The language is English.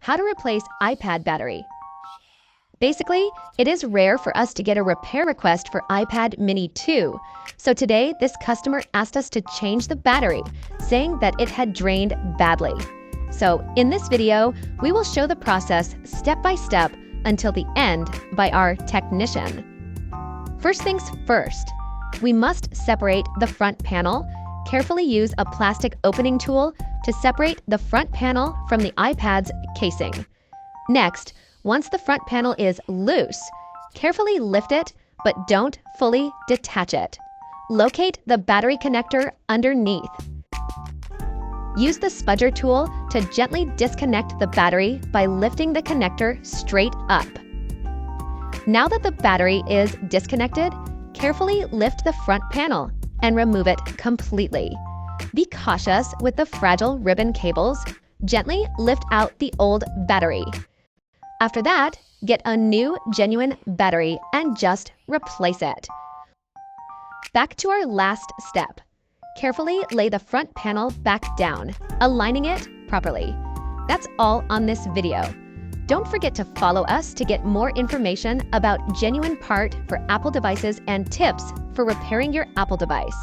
How to replace iPad battery. Basically, it is rare for us to get a repair request for iPad mini 2. So today, this customer asked us to change the battery, saying that it had drained badly. So in this video, we will show the process step by step until the end by our technician. First things first, we must separate the front panel. Carefully use a plastic opening tool to separate the front panel from the iPad's casing. Next, once the front panel is loose, carefully lift it, but don't fully detach it. Locate the battery connector underneath. Use the spudger tool to gently disconnect the battery by lifting the connector straight up. Now that the battery is disconnected, carefully lift the front panel and remove it completely. Be cautious with the fragile ribbon cables. Gently lift out the old battery. After that, get a new genuine battery and just replace it. Back to our last step. Carefully lay the front panel back down, aligning it properly. That's all on this video. Don't forget to follow us to get more information about genuine part for Apple devices and tips for repairing your Apple device.